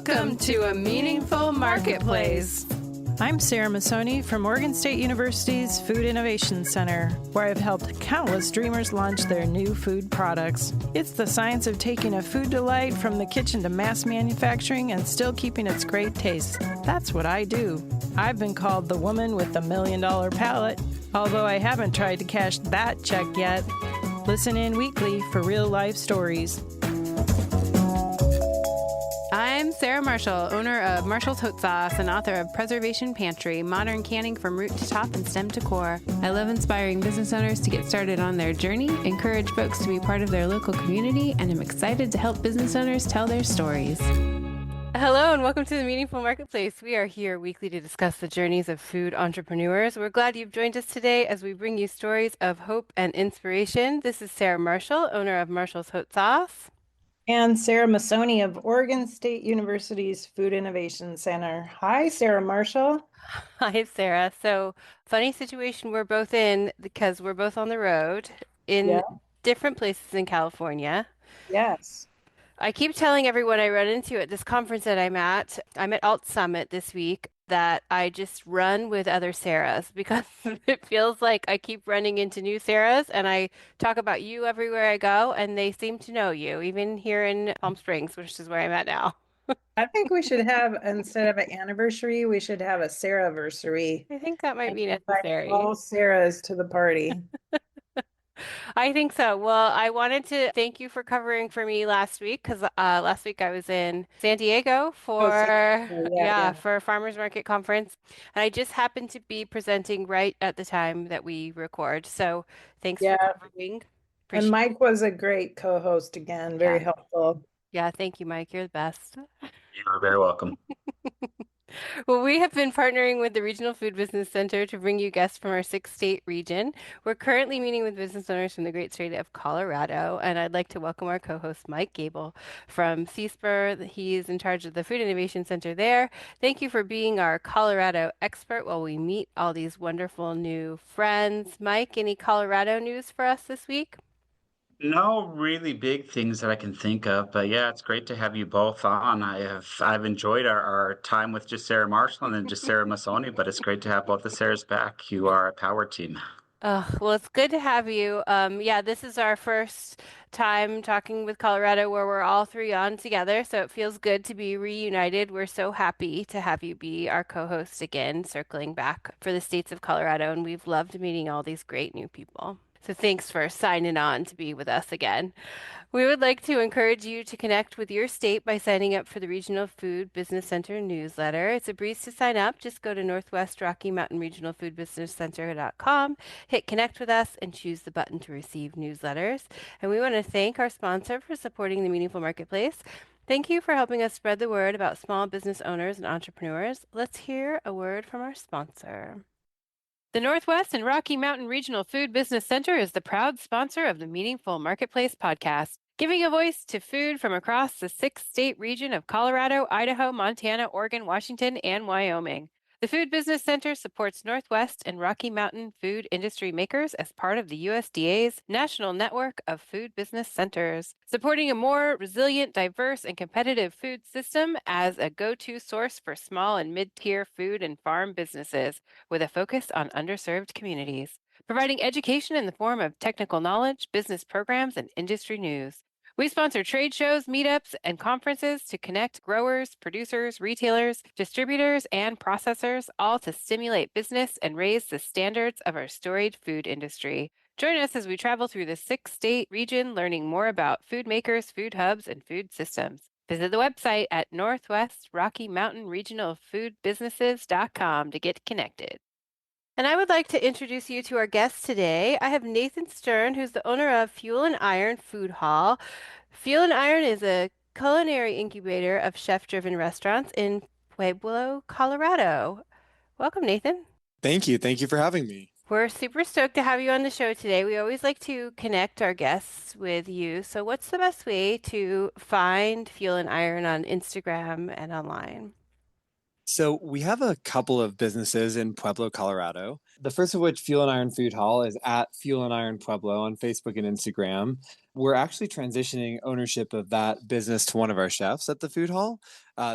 Welcome to A Meaningful Marketplace. I'm Sarah Masoni from Oregon State University's Food Innovation Center, where I've helped countless dreamers launch their new food products. It's the science of taking a food delight from the kitchen to mass manufacturing and still keeping its great taste. That's what I do. I've been called the woman with the $1 million palate, although I haven't tried to cash that check yet. Listen in weekly for real-life stories. I'm Sarah Marshall, owner of Marshall's Hot Sauce and author of Preservation Pantry, modern canning from root to top and stem to core. I love inspiring business owners to get started on their journey, encourage folks to be part of their local community, and I'm excited to help business owners tell their stories. Hello and welcome to the Meaningful Marketplace. We are here weekly to discuss the journeys of food entrepreneurs. We're glad you've joined us today as we bring you stories of hope and inspiration. This is Sarah Marshall, owner of Marshall's Hot Sauce. And Sarah Masoni of Oregon State University's Food Innovation Center. Hi, Sarah Marshall. Hi, Sarah. So, funny situation we're both in because we're both on the road in different places in California. Yes. I keep telling everyone I run into at this conference that I'm at Alt Summit this week, that I just run with other Sarahs because it feels like I keep running into new Sarahs and I talk about you everywhere I go and they seem to know you, even here in Palm Springs, which is where I'm at now. I think we should have, instead of an anniversary, we should have a Sarah-versary. I think that might be Invite necessary. all Sarahs to the party. I think so. Well, I wanted to thank you for covering for me last week because last week I was in San Diego for a farmers market conference, and I just happened to be presenting right at the time that we record. So thanks for covering. And Mike was a great co-host again, very helpful. Yeah, thank you, Mike. You're the best. You're very welcome. Well, we have been partnering with the Regional Food Business Center to bring you guests from our 6-state region. We're currently meeting with business owners from the great state of Colorado, and I'd like to welcome our co-host, Mike Gabel from CSPR. He's in charge of the Food Innovation Center there. Thank you for being our Colorado expert while we meet all these wonderful new friends. Mike, any Colorado news for us this week? No really big things that I can think of, but yeah, it's great to have you both on. I've enjoyed our time with just Sarah Marshall and then just Sarah Masoni, but it's great to have both the Sarahs back. You are a power team. Well, it's good to have you. This is our first time talking with Colorado where we're all three on together, so it feels good to be reunited. We're so happy to have you be our co-host again, circling back for the states of Colorado, and we've loved meeting all these great new people. So thanks for signing on to be with us again. We would like to encourage you to connect with your state by signing up for the Regional Food Business Center newsletter. It's a breeze to sign up. Just go to Northwest Rocky Mountain Regional Food Business Center.com, hit connect with us, and choose the button to receive newsletters. And we want to thank our sponsor for supporting the Meaningful Marketplace. Thank you for helping us spread the word about small business owners and entrepreneurs. Let's hear a word from our sponsor. The Northwest and Rocky Mountain Regional Food Business Center is the proud sponsor of the Meaningful Marketplace podcast, giving a voice to food from across the 6-state region of Colorado, Idaho, Montana, Oregon, Washington, and Wyoming. The Food Business Center supports Northwest and Rocky Mountain food industry makers as part of the USDA's National Network of Food Business Centers, supporting a more resilient, diverse, and competitive food system as a go-to source for small and mid-tier food and farm businesses with a focus on underserved communities, providing education in the form of technical knowledge, business programs, and industry news. We sponsor trade shows, meetups, and conferences to connect growers, producers, retailers, distributors, and processors, all to stimulate business and raise the standards of our storied food industry. Join us as we travel through the 6-state region, learning more about food makers, food hubs, and food systems. Visit the website at Northwest Rocky Mountain Regional Food Businesses.com to get connected. And I would like to introduce you to our guest today. I have Nathan Stern, who's the owner of Fuel and Iron Food Hall. Fuel and Iron is a culinary incubator of chef-driven restaurants in Pueblo, Colorado. Welcome, Nathan. Thank you. Thank you for having me. We're super stoked to have you on the show today. We always like to connect our guests with you. So what's the best way to find Fuel and Iron on Instagram and online? So we have a couple of businesses in Pueblo, Colorado. The first of which, Fuel and Iron Food Hall, is at Fuel and Iron Pueblo on Facebook and Instagram. We're actually transitioning ownership of that business to one of our chefs at the food hall.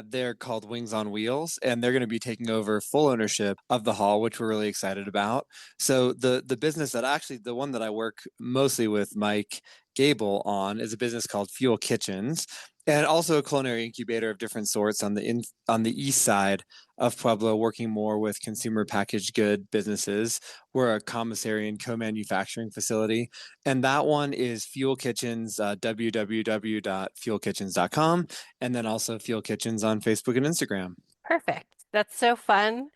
They're called Wings on Wheels, and they're going to be taking over full ownership of the hall, which we're really excited about. So the business that actually the one that I work mostly with Mike Gabel on is a business called Fuel Kitchens, and also a culinary incubator of different sorts on the east side of Pueblo, working more with consumer packaged good businesses. We're a commissary and co-manufacturing facility, and that one is Fuel Kitchens, www.fuelkitchens.com, and then also Fuel Kitchens on Facebook and Instagram. Perfect. That's so fun.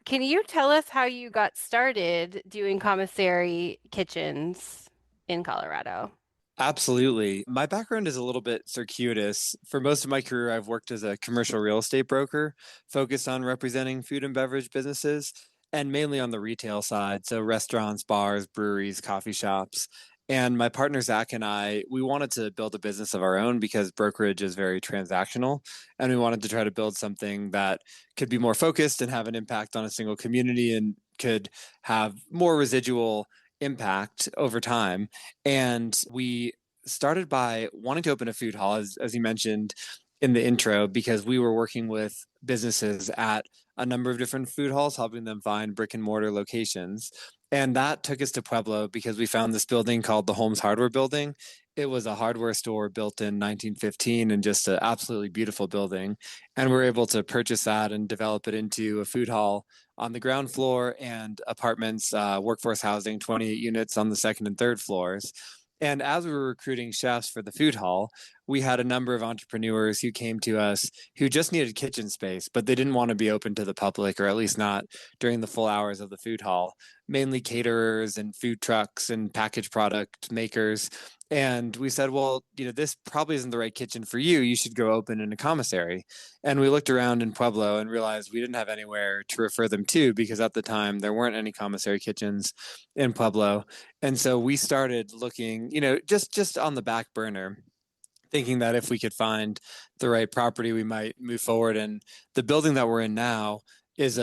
Can you tell us how you got started doing commissary kitchens in Colorado? Absolutely. My background is a little bit circuitous. For most of my career, I've worked as a commercial real estate broker focused on representing food and beverage businesses and mainly on the retail side. So, restaurants, bars, breweries, coffee shops. And my partner, Zach, and we wanted to build a business of our own because brokerage is very transactional. And we wanted to try to build something that could be more focused and have an impact on a single community and could have more residual impact over time. And we started by wanting to open a food hall, as you mentioned in the intro, because we were working with businesses at a number of different food halls, helping them find brick and mortar locations. And that took us to Pueblo because we found this building called the Holmes Hardware Building. It was a hardware store built in 1915 and just an absolutely beautiful building. And we were able to purchase that and develop it into a food hall on the ground floor and apartments, workforce housing, 28 units on the second and third floors. And as we were recruiting chefs for the food hall, we had a number of entrepreneurs who came to us who just needed kitchen space, but they didn't want to be open to the public, or at least not during the full hours of the food hall, mainly caterers and food trucks and packaged product makers. And we said, well, this probably isn't the right kitchen for you. You should go open in a commissary. And we looked around in Pueblo and realized we didn't have anywhere to refer them to because at the time there weren't any commissary kitchens in Pueblo. And so we started looking, just on the back burner, thinking that if we could find the right property, we might move forward. And the building that we're in now is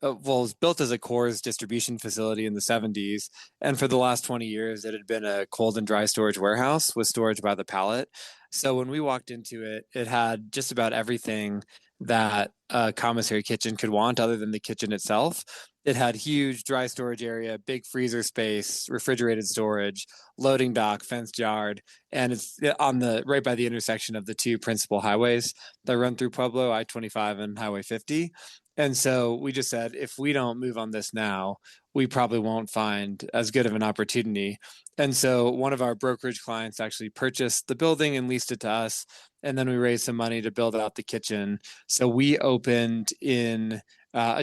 was built as a Coors distribution facility in the 70s. And for the last 20 years, it had been a cold and dry storage warehouse with storage by the pallet. So when we walked into it, it had just about everything that a commissary kitchen could want other than the kitchen itself. It had huge dry storage area, big freezer space, refrigerated storage, loading dock, fenced yard, and it's on the right by the intersection of the two principal highways that run through Pueblo, I-25 and Highway 50. And so we just said, if we don't move on this now, we probably won't find as good of an opportunity. And so one of our brokerage clients actually purchased the building and leased it to us. And then we raised some money to build out the kitchen. So we opened in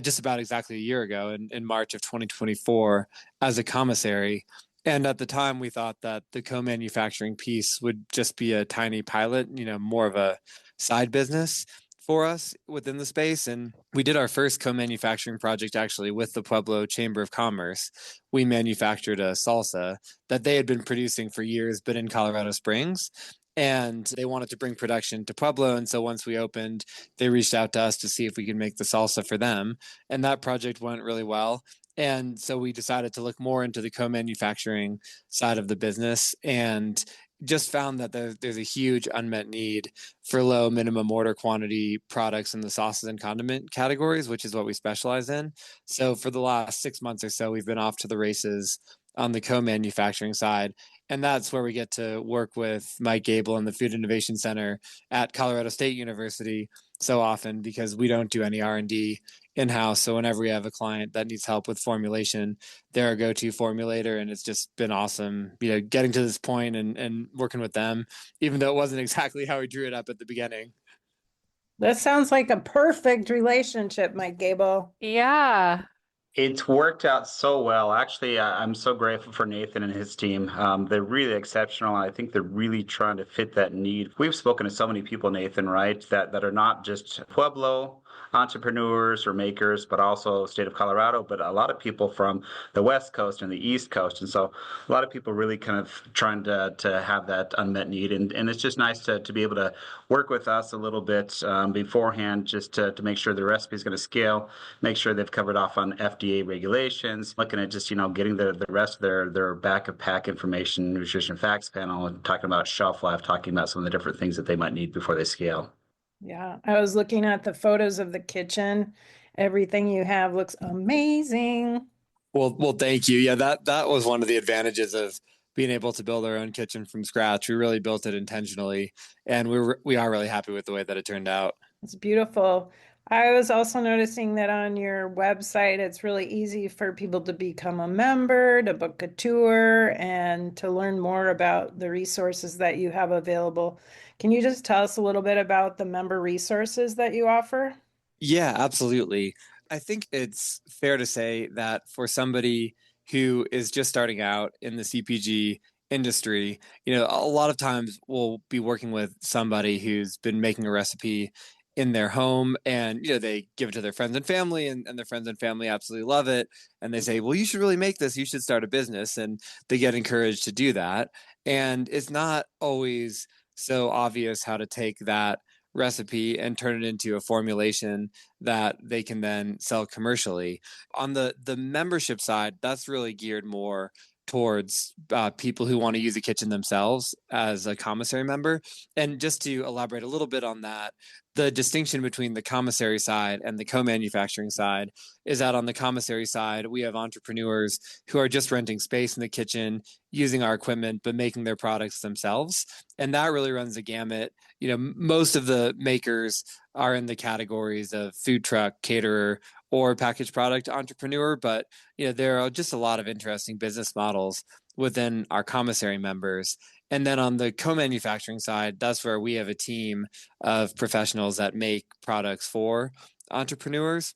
just about exactly a year ago in March of 2024 as a commissary. And at the time, we thought that the co-manufacturing piece would just be a tiny pilot, more of a side business for us within the space. And we did our first co-manufacturing project actually with the Pueblo Chamber of Commerce. We manufactured a salsa that they had been producing for years, but in Colorado Springs. And they wanted to bring production to Pueblo. And so once we opened, they reached out to us to see if we could make the salsa for them. And that project went really well. And so we decided to look more into the co-manufacturing side of the business and just found that there's a huge unmet need for low minimum order quantity products in the sauces and condiment categories, which is what we specialize in. So for the last 6 months or so, we've been off to the races on the co-manufacturing side. And that's where we get to work with Mike Gabel and the Food Innovation Center at Colorado State University so often because we don't do any R&D in-house. So whenever we have a client that needs help with formulation, they're our go-to formulator. And it's just been awesome, getting to this point and working with them, even though it wasn't exactly how we drew it up at the beginning. That sounds like a perfect relationship, Mike Gable. Yeah. It's worked out so well. Actually, I'm so grateful for Nathan and his team. They're really exceptional. And I think they're really trying to fit that need. We've spoken to so many people, Nathan, right, that are not just Pueblo entrepreneurs or makers, but also state of Colorado, but a lot of people from the West Coast and the East Coast. And so a lot of people really kind of trying to have that unmet need. And it's just nice to be able to work with us a little bit beforehand just to make sure the recipe is going to scale, make sure they've covered off on FDA regulations, looking at just, getting the rest of their back of pack information, nutrition facts panel, and talking about shelf life, talking about some of the different things that they might need before they scale. Yeah, I was looking at the photos of the kitchen. Everything you have looks amazing. Well, thank you. Yeah, that was one of the advantages of being able to build our own kitchen from scratch. We really built it intentionally, and we are really happy with the way that it turned out. It's beautiful. I was also noticing that on your website, it's really easy for people to become a member, to book a tour, and to learn more about the resources that you have available. Can you just tell us a little bit about the member resources that you offer? Yeah, absolutely. I think it's fair to say that for somebody who is just starting out in the CPG industry, a lot of times we'll be working with somebody who's been making a recipe in their home and they give it to their friends and family and their friends and family absolutely love it and they say, well, you should really make this, you should start a business, and they get encouraged to do that. And it's not always so obvious how to take that recipe and turn it into a formulation that they can then sell commercially. On the membership side, that's really geared more towards people who want to use a kitchen themselves as a commissary member. And just to elaborate a little bit on that, the distinction between the commissary side and the co-manufacturing side is that on the commissary side, we have entrepreneurs who are just renting space in the kitchen, using our equipment, but making their products themselves. And that really runs the gamut. Most of the makers are in the categories of food truck, caterer, or packaged product entrepreneur, but there are just a lot of interesting business models within our commissary members. And then on the co-manufacturing side, that's where we have a team of professionals that make products for entrepreneurs.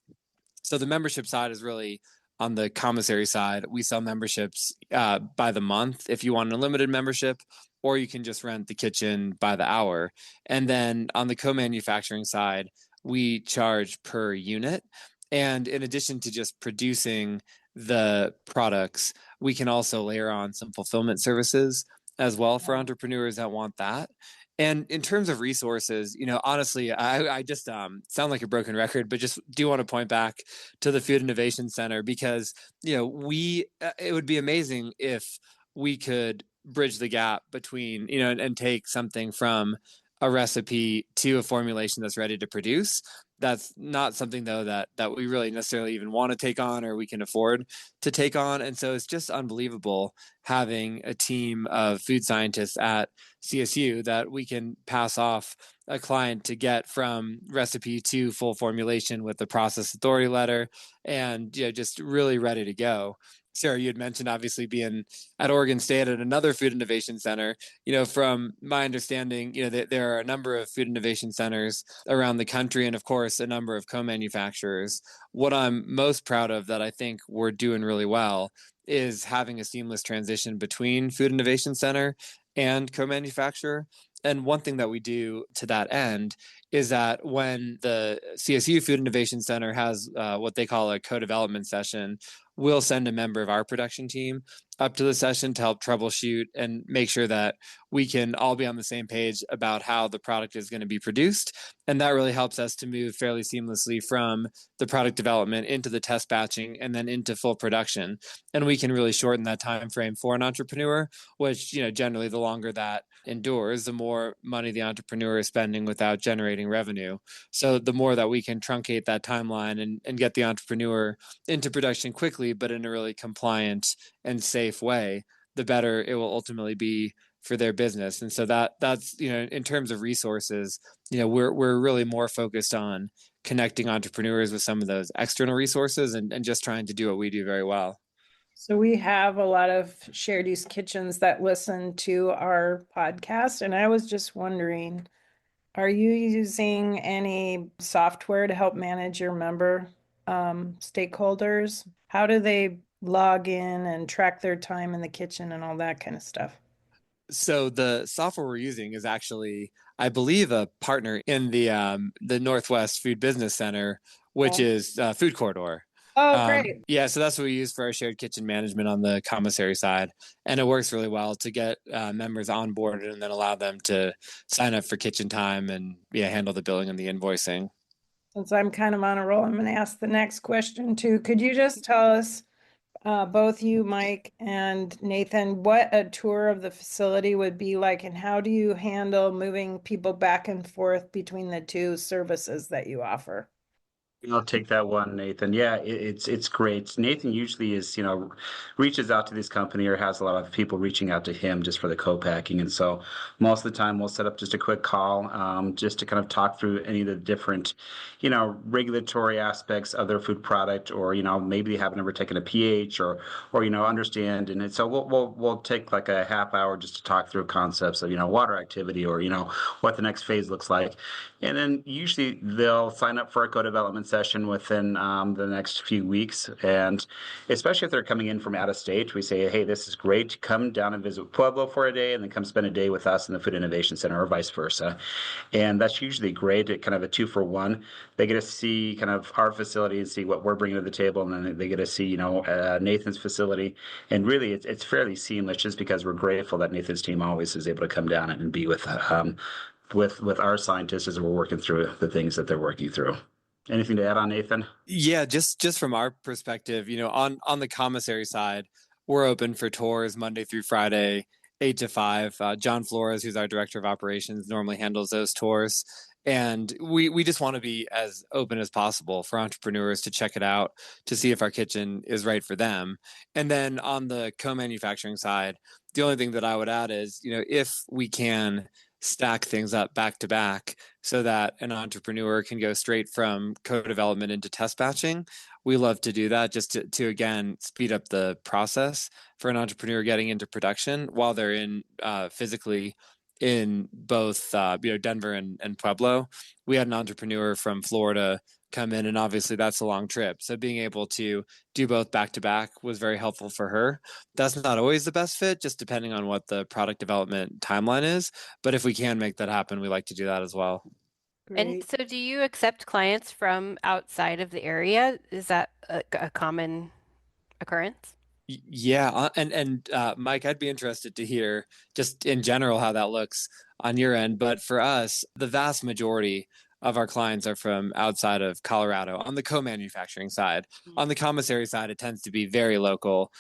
So the membership side is really on the commissary side. We sell memberships by the month if you want an unlimited membership, or you can just rent the kitchen by the hour. And then on the co-manufacturing side, we charge per unit. And in addition to just producing the products, we can also layer on some fulfillment services as well for entrepreneurs that want that. And in terms of resources, honestly, I just sound like a broken record, but just do want to point back to the Food Innovation Center because, it would be amazing if we could bridge the gap between, and take something from a recipe to a formulation that's ready to produce. That's not something though that we really necessarily even want to take on or we can afford to take on. And so it's just unbelievable having a team of food scientists at CSU that we can pass off a client to get from recipe to full formulation with the process authority letter and just really ready to go. Sarah, you had mentioned obviously being at Oregon State at another food innovation center. From my understanding, there are a number of food innovation centers around the country and of course a number of co-manufacturers. What I'm most proud of that I think we're doing really well is having a seamless transition between food innovation center and co-manufacturer. And one thing that we do to that end is that when the CSU Food Innovation Center has what they call a co-development session, we'll send a member of our production team up to the session to help troubleshoot and make sure that we can all be on the same page about how the product is going to be produced. And that really helps us to move fairly seamlessly from the product development into the test batching and then into full production. And we can really shorten that time frame for an entrepreneur, which, generally the longer that endures, the more money the entrepreneur is spending without generating revenue. So the more that we can truncate that timeline and get the entrepreneur into production quickly, but in a really compliant and safe way, the better it will ultimately be for their business. And so that's in terms of resources, we're really more focused on connecting entrepreneurs with some of those external resources and just trying to do what we do very well. So we have a lot of shared use kitchens that listen to our podcast, and I was just wondering, are you using any software to help manage your member stakeholders? How do they log in and track their time in the kitchen and all that kind of stuff? So the software we're using is actually, I believe, a partner in the Northwest Food Business Center, which Oh, is Food Corridor. oh, great. Yeah, so that's what we use for our shared kitchen management on the commissary side, and it works really well to get members on board and then allow them to sign up for kitchen time and yeah, handle the billing and the invoicing. Since I'm kind of on a roll, I'm going to ask the next question too. Could you just tell us, both you, Mike and Nathan, what a tour of the facility would be like, and how do you handle moving people back and forth between the two services that you offer? I'll take that one, Nathan. Yeah, it's great. Nathan usually is, reaches out to this company or has a lot of people reaching out to him just for the co-packing. And so most of the time we'll set up just a quick call, just to kind of talk through any of the different, regulatory aspects of their food product, or, maybe they haven't ever taken a pH or, understand. And so we'll take like a half hour just to talk through concepts of, water activity or, what the next phase looks like. And then usually they'll sign up for a co-development session within the next few weeks. And especially if they're coming in from out of state, we say, hey, this is great. Come down and visit Pueblo for a day and then come spend a day with us in the Food Innovation Center or vice versa. And that's usually great. It kind of a two for one. They get to see kind of our facility and see what we're bringing to the table. And then they get to see, Nathan's facility. And really, it's fairly seamless just because we're grateful that Nathan's team always is able to come down and be with our scientists as we're working through the things that they're working through. Anything to add on, Nathan? Yeah, just from our perspective, on the commissary side, we're open for tours Monday through Friday, 8 to 5. John Flores, who's our director of operations, normally handles those tours. And we just want to be as open as possible for entrepreneurs to check it out to see if our kitchen is right for them. And then on the co-manufacturing side, the only thing that I would add is, if we can stack things up back to back so that an entrepreneur can go straight from co-development into test batching. We love to do that just to again speed up the process for an entrepreneur getting into production while they're in physically in both Denver and Pueblo. We had an entrepreneur from Florida come in, and obviously that's a long trip. So being able to do both back to back was very helpful for her. That's not always the best fit, just depending on what the product development timeline is. But if we can make that happen, we like to do that as well. And Great. so do you accept clients from outside of the area? Is that a common occurrence? Yeah, and Mike, I'd be interested to hear just in general how that looks on your end. But for us, the vast majority of our clients are from outside of Colorado on the co-manufacturing side. On the commissary side, it tends to be very local,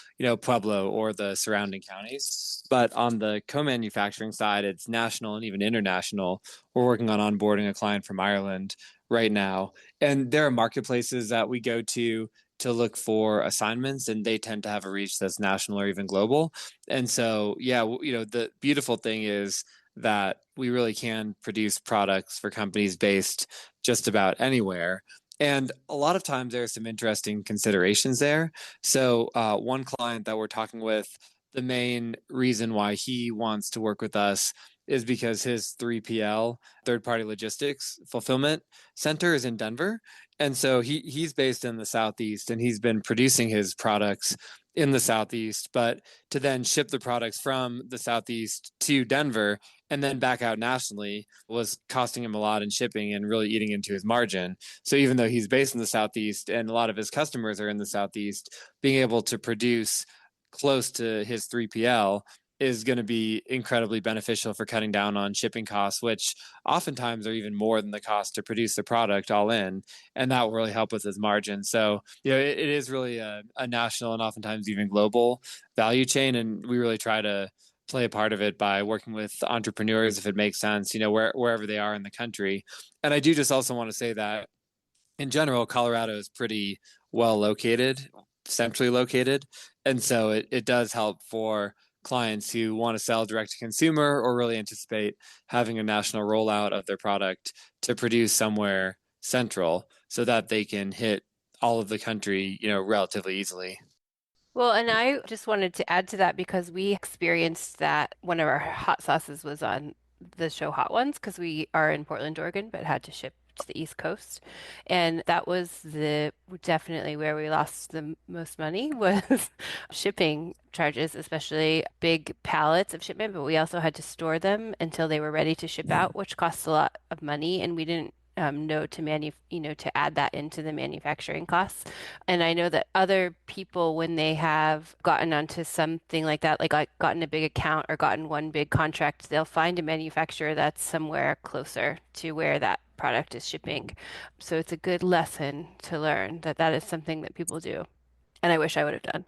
Pueblo or the surrounding counties. But on the co-manufacturing side, it's national and even international. We're working on onboarding a client from Ireland right now, and there are marketplaces that we go to look for assignments, and they tend to have a reach that's national or even global. And so, yeah, the beautiful thing is that we really can produce products for companies based just about anywhere. And a lot of times there are some interesting considerations there. So, one client that we're talking with, the main reason why he wants to work with us is because his 3PL, third party logistics fulfillment center, is in Denver. And so he's based in the Southeast, and he's been producing his products in the Southeast, but to then ship the products from the Southeast to Denver and then back out nationally was costing him a lot in shipping and really eating into his margin. So even though he's based in the Southeast and a lot of his customers are in the Southeast, being able to produce close to his 3PL is going to be incredibly beneficial for cutting down on shipping costs, which oftentimes are even more than the cost to produce the product all in. And that will really help with his margin. So, it is really a national and oftentimes even global value chain. And we really try to play a part of it by working with entrepreneurs if it makes sense, wherever they are in the country. And I do just also want to say that in general, Colorado is pretty well located, centrally located. And so it does help for clients who want to sell direct to consumer or really anticipate having a national rollout of their product to produce somewhere central so that they can hit all of the country, relatively easily. Well, and I just wanted to add to that because we experienced that one of our hot sauces was on the show Hot Ones because we are in Portland, Oregon, but had to ship to the East Coast. And that was the definitely where we lost the most money was shipping charges, especially big pallets of shipment, but we also had to store them until they were ready to ship out, which costs a lot of money, and we didn't know to to add that into the manufacturing costs. And I know that other people, when they have gotten onto something like that, like gotten a big account or gotten one big contract, they'll find a manufacturer that's somewhere closer to where that product is shipping. So it's a good lesson to learn that that is something that people do. And I wish I would have done.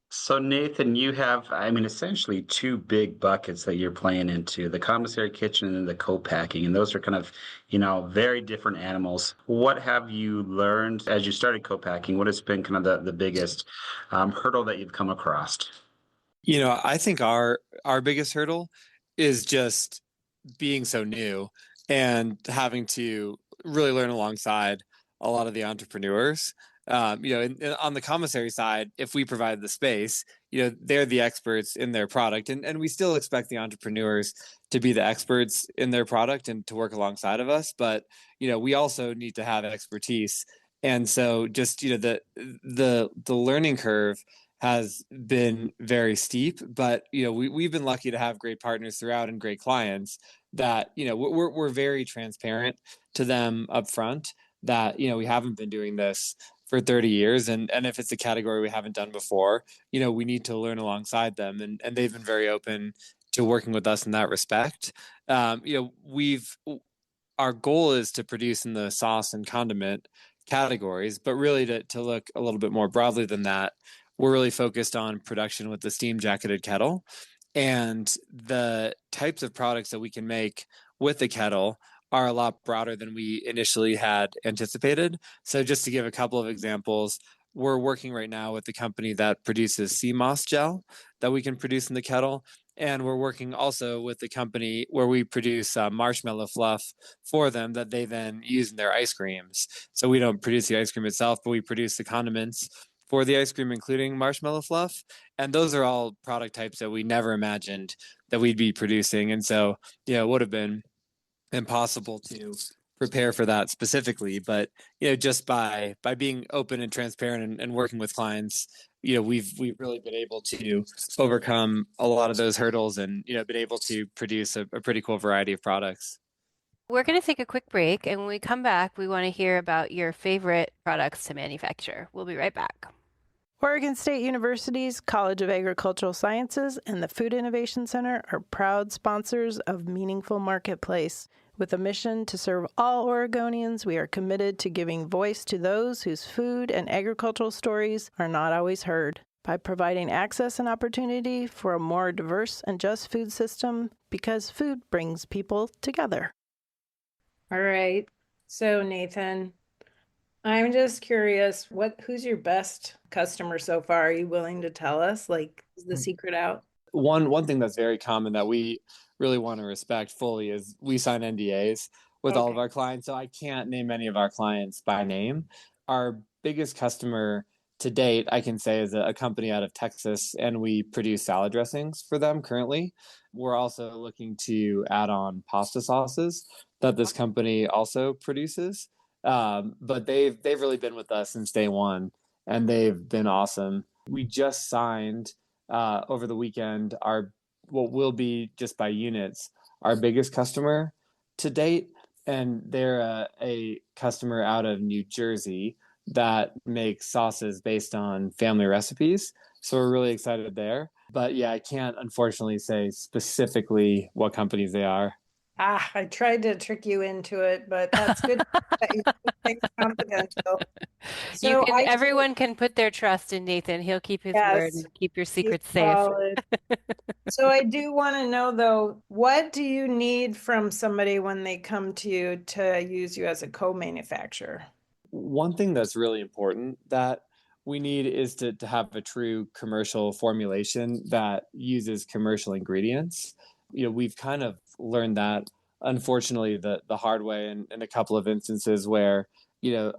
So Nathan, you have, I mean, essentially two big buckets that you're playing into, the commissary kitchen and the co-packing, and those are kind of, very different animals. What have you learned as you started co-packing? What has been kind of the biggest hurdle that you've come across? I think our biggest hurdle is just being so new and having to really learn alongside a lot of the entrepreneurs. On the commissary side, if we provide the space, they're the experts in their product, and we still expect the entrepreneurs to be the experts in their product and to work alongside of us. But we also need to have expertise, and so just the learning curve has been very steep. But we've been lucky to have great partners throughout and great clients that we're very transparent to them up front that we haven't been doing this for 30 years, and if it's a category we haven't done before, we need to learn alongside them, and they've been very open to working with us in that respect. We've our goal is to produce in the sauce and condiment categories, but really to look a little bit more broadly than that, we're really focused on production with the steam jacketed kettle, and the types of products that we can make with the kettle are a lot broader than we initially had anticipated. So just to give a couple of examples, we're working right now with the company that produces sea moss gel that we can produce in the kettle. And we're working also with the company where we produce marshmallow fluff for them that they then use in their ice creams. So we don't produce the ice cream itself, but we produce the condiments for the ice cream, including marshmallow fluff. And those are all product types that we never imagined that we'd be producing. And so, it would have been impossible to prepare for that specifically, but just by being open and transparent and working with clients, we've really been able to overcome a lot of those hurdles and been able to produce a pretty cool variety of products. We're going to take a quick break, and when we come back, we want to hear about your favorite products to manufacture. We'll be right back. Oregon State University's College of Agricultural Sciences and the Food Innovation Center are proud sponsors of Meaningful Marketplace. With a mission to serve all Oregonians, we are committed to giving voice to those whose food and agricultural stories are not always heard. By providing access and opportunity for a more diverse and just food system, because food brings people together. All right. So Nathan, I'm just curious, who's your best customer so far? Are you willing to tell us? Like, is the secret out? One thing that's very common that we really want to respect fully is we sign NDAs with all of our clients. So I can't name any of our clients by name. Our biggest customer to date, I can say, is a company out of Texas, and we produce salad dressings for them currently. We're also looking to add on pasta sauces that this company also produces. But they've really been with us since day one, and they've been awesome. We just signed over the weekend our what will be, just by units, our biggest customer to date, and they're a customer out of New Jersey that makes sauces based on family recipes. So we're really excited there. But yeah, I can't unfortunately say specifically what companies they are. I tried to trick you into it, but that's good that you keep things confidential. So Everyone can put their trust in Nathan. He'll keep his word yes, and keep your he's secrets safe. solid. So I do want to know though, what do you need from somebody when they come to you to use you as a co-manufacturer? One thing that's really important that we need is to have a true commercial formulation that uses commercial ingredients. We've kind of learned that, unfortunately, the hard way in a couple of instances where,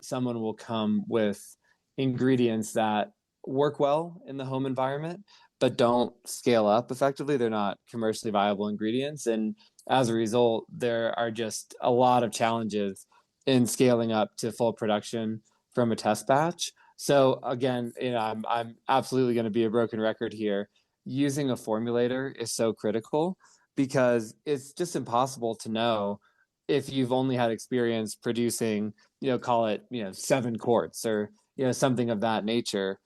someone will come with ingredients that work well in the home environment, but don't scale up effectively. They're not commercially viable ingredients. And as a result, there are just a lot of challenges in scaling up to full production from a test batch. So again, I'm absolutely going to be a broken record here. Using a formulator is so critical because it's just impossible to know if you've only had experience producing, call it, 7 quarts or, something of that nature,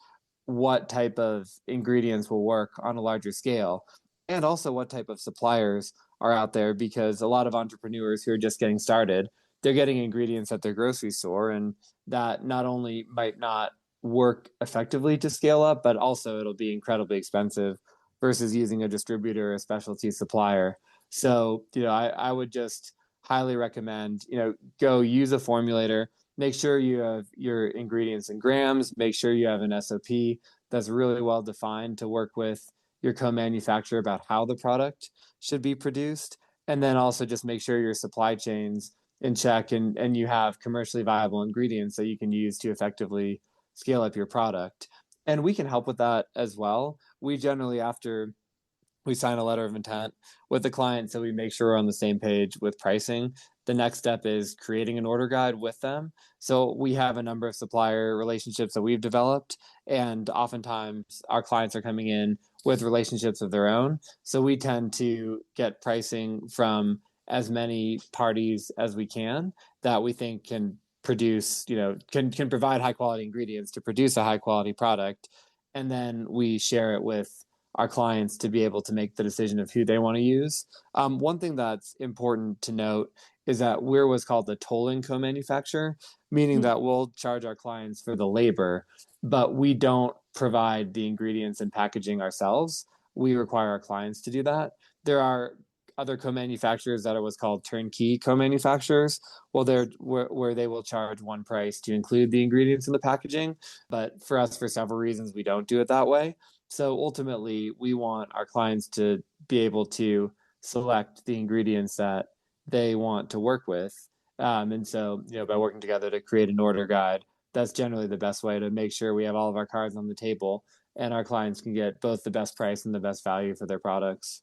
what type of ingredients will work on a larger scale, and also what type of suppliers are out there, because a lot of entrepreneurs who are just getting started, they're getting ingredients at their grocery store, and that not only might not work effectively to scale up, but also it'll be incredibly expensive versus using a distributor or a specialty supplier. So, I would just highly recommend, go use a formulator. Make sure you have your ingredients in grams. Make sure you have an SOP that's really well defined to work with your co-manufacturer about how the product should be produced. And then also just make sure your supply chains in check, and you have commercially viable ingredients that you can use to effectively scale up your product. And we can help with that as well. We generally, after we sign a letter of intent with the client, so we make sure we're on the same page with pricing. The next step is creating an order guide with them. So we have a number of supplier relationships that we've developed, and oftentimes our clients are coming in with relationships of their own. So we tend to get pricing from as many parties as we can that we think can produce, can provide high quality ingredients to produce a high quality product. And then we share it with our clients to be able to make the decision of who they want to use. One thing that's important to note is that we're what's called the tolling co-manufacturer, meaning that we'll charge our clients for the labor, but we don't provide the ingredients and packaging ourselves. We require our clients to do that. There are other co-manufacturers that are what's called turnkey co-manufacturers. Well, they're where they will charge one price to include the ingredients in the packaging. But for us, for several reasons, we don't do it that way. So ultimately, we want our clients to be able to select the ingredients that they want to work with. And so, by working together to create an order guide, that's generally the best way to make sure we have all of our cards on the table and our clients can get both the best price and the best value for their products.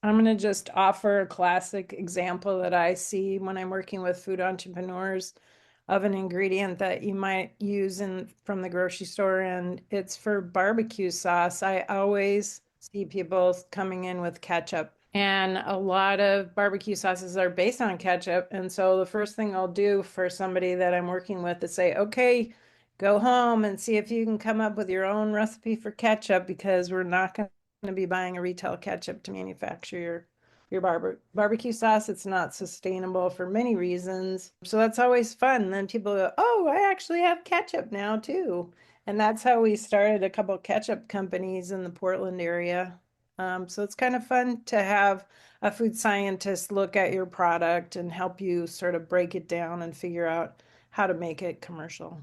I'm going to just offer a classic example that I see when I'm working with food entrepreneurs of an ingredient that you might use from the grocery store, and it's for barbecue sauce. I always see people coming in with ketchup, and a lot of barbecue sauces are based on ketchup. And so the first thing I'll do for somebody that I'm working with is say, okay, go home and see if you can come up with your own recipe for ketchup, because we're not going to be buying a retail ketchup to manufacture your barbecue sauce. It's not sustainable for many reasons. So that's always fun. And then people go, oh, I actually have ketchup now too. And that's how we started a couple ketchup companies in the Portland area. So it's kind of fun to have a food scientist look at your product and help you sort of break it down and figure out how to make it commercial.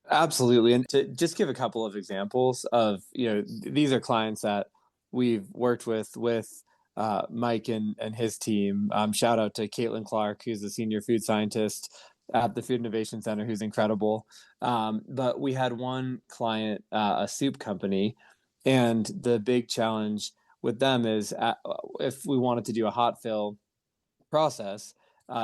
Absolutely. And to just give a couple of examples of, these are clients that we've worked with Mike and his team. Shout out to Caitlin Clark, who's the senior food scientist at the Food Innovation Center, who's incredible. But we had one client, a soup company, and the big challenge with them is if we wanted to do a hot fill process,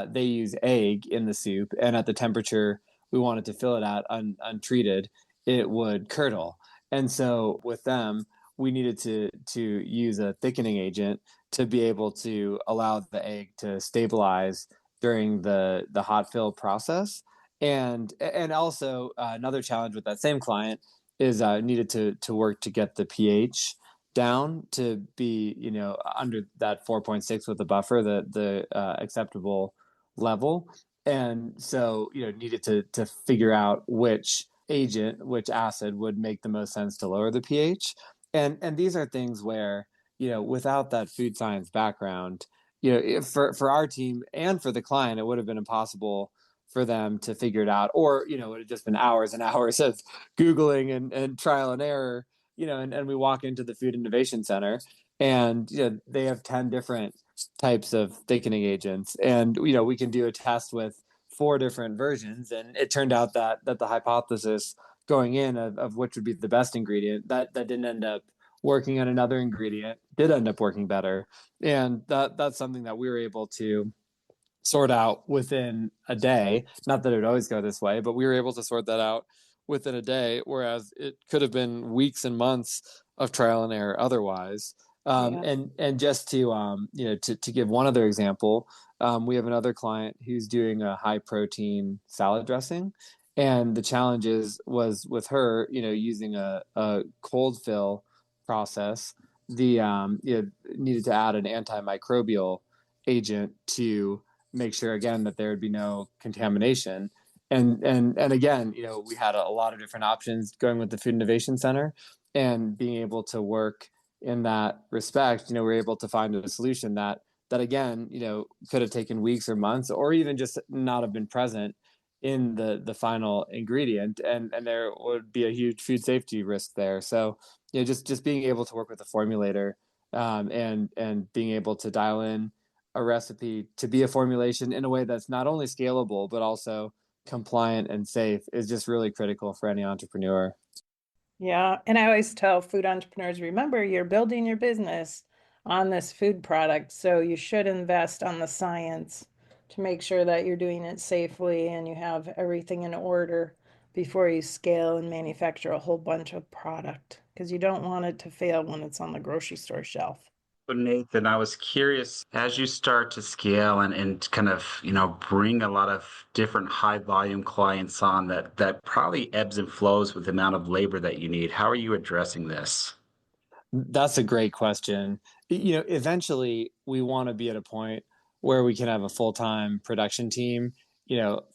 they use egg in the soup, and at the temperature we wanted to fill it at untreated, it would curdle. And so with them, we needed to use a thickening agent to be able to allow the egg to stabilize during the hot fill process. And also another challenge with that same client is needed to work to get the pH down to be under that 4.6 with the buffer, the acceptable level. And so needed to figure out which acid would make the most sense to lower the pH. And these are things where without that food science background, for our team and for the client, it would have been impossible for them to figure it out, or it would have just been hours and hours of Googling and trial and error. And we walk into the Food Innovation Center, and they have 10 different types of thickening agents, and we can do a test with 4 different versions, and it turned out that the hypothesis going in of which would be the best ingredient, that didn't end up working on another ingredient did end up working better. And that's something that we were able to sort out within a day. Not that it would always go this way, but we were able to sort that out within a day, whereas it could have been weeks and months of trial and error otherwise. Yeah. And just to to give one other example, we have another client who's doing a high protein salad dressing, and the challenges was with her, using a cold fill process. The needed to add an antimicrobial agent to make sure again that there would be no contamination. And again, we had a lot of different options going with the Food Innovation Center, and being able to work in that respect, we're able to find a solution that again, could have taken weeks or months, or even just not have been present in the final ingredient, and there would be a huge food safety risk there. So just being able to work with a formulator, and being able to dial in a recipe to be a formulation in a way that's not only scalable but also compliant and safe is just really critical for any entrepreneur. Yeah, and I always tell food entrepreneurs, remember, you're building your business on this food product, so you should invest on the science to make sure that you're doing it safely and you have everything in order before you scale and manufacture a whole bunch of product, because you don't want it to fail when it's on the grocery store shelf. So Nathan, I was curious as you start to scale and kind of, bring a lot of different high volume clients on that probably ebbs and flows with the amount of labor that you need. How are you addressing this? That's a great question. Eventually we want to be at a point where we can have a full-time production team,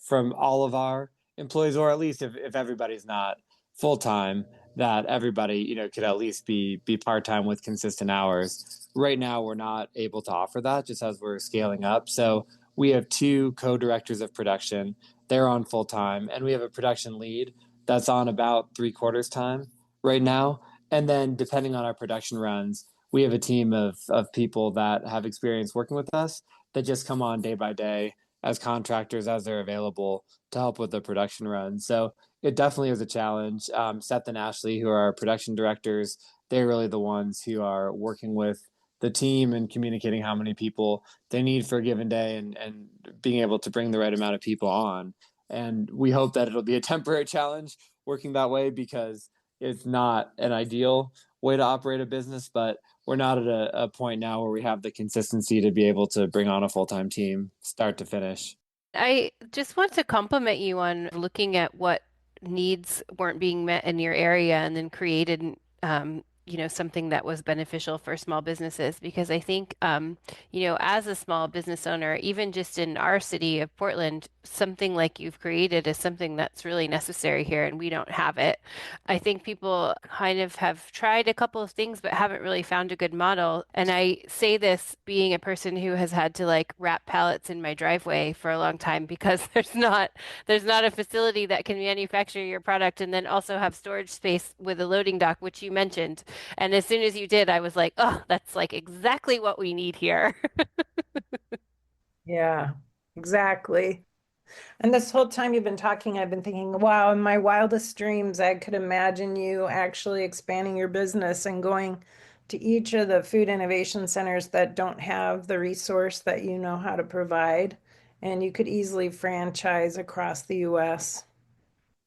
from all of our employees, or at least if everybody's not full-time, that everybody, could at least be part-time with consistent hours. Right now, we're not able to offer that just as we're scaling up. So we have two co-directors of production. They're on full-time, and we have a production lead that's on about 3/4 time right now. And then depending on our production runs, we have a team of people that have experience working with us that just come on day by day as contractors as they're available to help with the production run. So it definitely is a challenge. Seth and Ashley, who are our production directors, they're really the ones who are working with the team and communicating how many people they need for a given day, and being able to bring the right amount of people on. And we hope that it'll be a temporary challenge working that way, because it's not an ideal way to operate a business, but we're not at a point now where we have the consistency to be able to bring on a full-time team start to finish. I just want to compliment you on looking at what needs weren't being met in your area and then created, something that was beneficial for small businesses. Because I think, as a small business owner, even just in our city of Portland, something like you've created is something that's really necessary here, and we don't have it. I think people kind of have tried a couple of things but haven't really found a good model. And I say this being a person who has had to like wrap pallets in my driveway for a long time because there's not a facility that can manufacture your product and then also have storage space with a loading dock, which you mentioned. And as soon as you did, I was like, oh, that's like exactly what we need here. Yeah, exactly. And this whole time you've been talking, I've been thinking, wow, in my wildest dreams, I could imagine you actually expanding your business and going to each of the food innovation centers that don't have the resource that you know how to provide. And you could easily franchise across the US.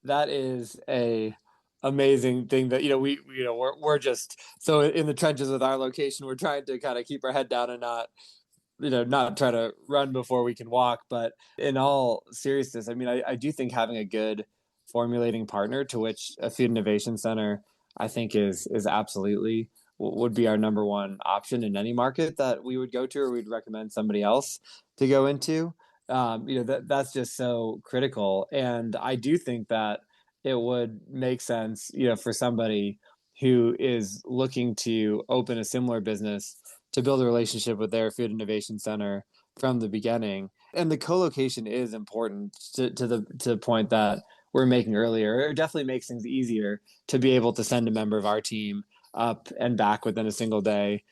That is a amazing thing that we're just so in the trenches with our location. We're trying to kind of keep our head down and not try to run before we can walk. But in all seriousness, I mean, I do think having a good formulating partner, to which a food innovation center I think is absolutely would be our number one option in any market that we would go to, or we'd recommend somebody else to go into. That's just so critical. And I do think that it would make sense, for somebody who is looking to open a similar business, to build a relationship with their food innovation center from the beginning. And the co-location is important to the point that we're making earlier. It definitely makes things easier to be able to send a member of our team up and back within a single day,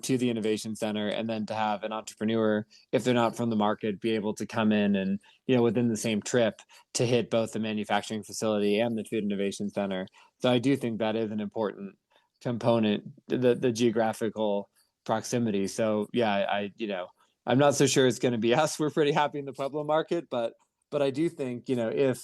to the innovation center, and then to have an entrepreneur, if they're not from the market, be able to come in and within the same trip to hit both the manufacturing facility and the food innovation center. So I do think that is an important component, the geographical proximity. So yeah, I'm not so sure it's going to be us. We're pretty happy in the Pueblo market, but I do think, if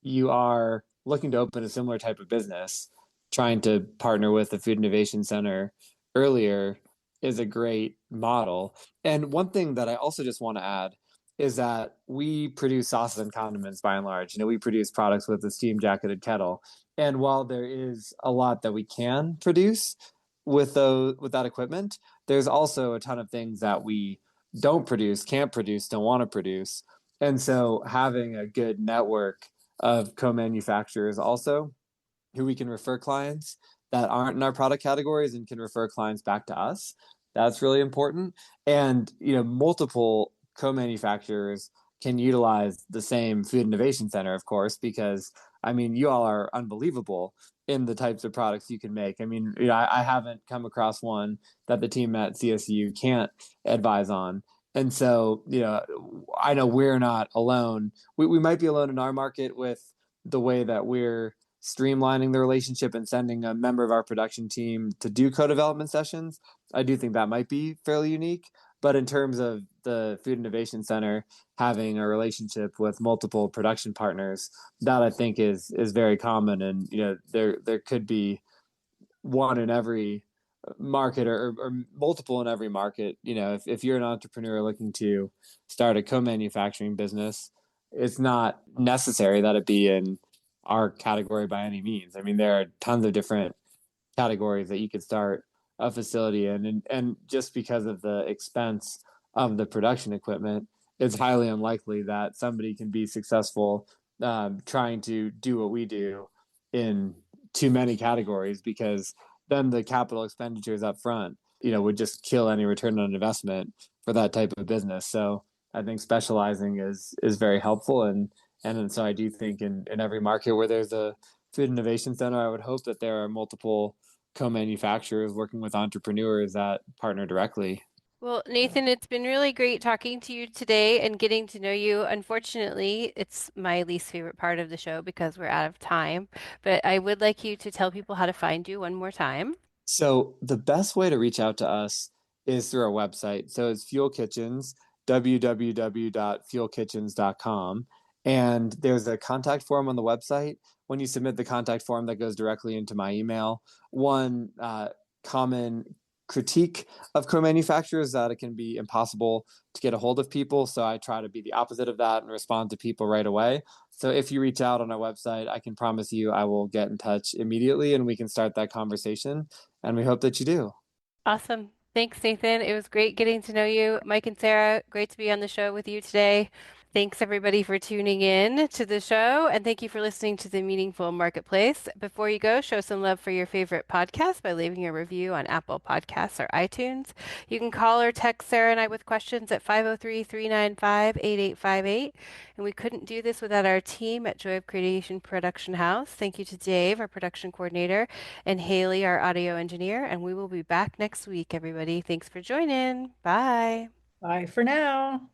you are looking to open a similar type of business, trying to partner with the Food Innovation Center earlier is a great model. And one thing that I also just want to add is that we produce sauces and condiments by and large. We produce products with a steam jacketed kettle. And while there is a lot that we can produce with that equipment, there's also a ton of things that we don't produce, can't produce, don't want to produce. And so having a good network of co-manufacturers also who we can refer clients that aren't in our product categories and can refer clients back to us. That's really important. And multiple co-manufacturers can utilize the same Food Innovation Center, of course, because you all are unbelievable in the types of products you can make. I haven't come across one that the team at CSU can't advise on. And so, I know we're not alone. We might be alone in our market with the way that we're streamlining the relationship and sending a member of our production team to do co-development sessions. I do think that might be fairly unique. But in terms of the Food Innovation Center having a relationship with multiple production partners, that I think is very common. And there could be one in every market or multiple in every market. If you're an entrepreneur looking to start a co-manufacturing business, it's not necessary that it be in our category by any means. There are tons of different categories that you could start a facility in, and just because of the expense of the production equipment, it's highly unlikely that somebody can be successful trying to do what we do in too many categories, because then the capital expenditures up front, would just kill any return on investment for that type of business. So I think specializing is very helpful, and so I do think in every market where there's a Food Innovation Center, I would hope that there are multiple co-manufacturers working with entrepreneurs that partner directly. Well, Nathan, it's been really great talking to you today and getting to know you. Unfortunately, it's my least favorite part of the show because we're out of time, but I would like you to tell people how to find you one more time. So the best way to reach out to us is through our website. So it's Fuel Kitchens, www.fuelkitchens.com. And there's a contact form on the website. When you submit the contact form, that goes directly into my email. One common critique of co-manufacturers that it can be impossible to get a hold of people. So I try to be the opposite of that and respond to people right away. So if you reach out on our website, I can promise you I will get in touch immediately and we can start that conversation. And we hope that you do. Awesome. Thanks, Nathan. It was great getting to know you. Mike and Sarah, great to be on the show with you today. Thanks, everybody, for tuning in to the show. And thank you for listening to the Meaningful Marketplace. Before you go, show some love for your favorite podcast by leaving a review on Apple Podcasts or iTunes. You can call or text Sarah and I with questions at 503-395-8858. And we couldn't do this without our team at Joy of Creation Production House. Thank you to Dave, our production coordinator, and Haley, our audio engineer. And we will be back next week, everybody. Thanks for joining. Bye. Bye for now.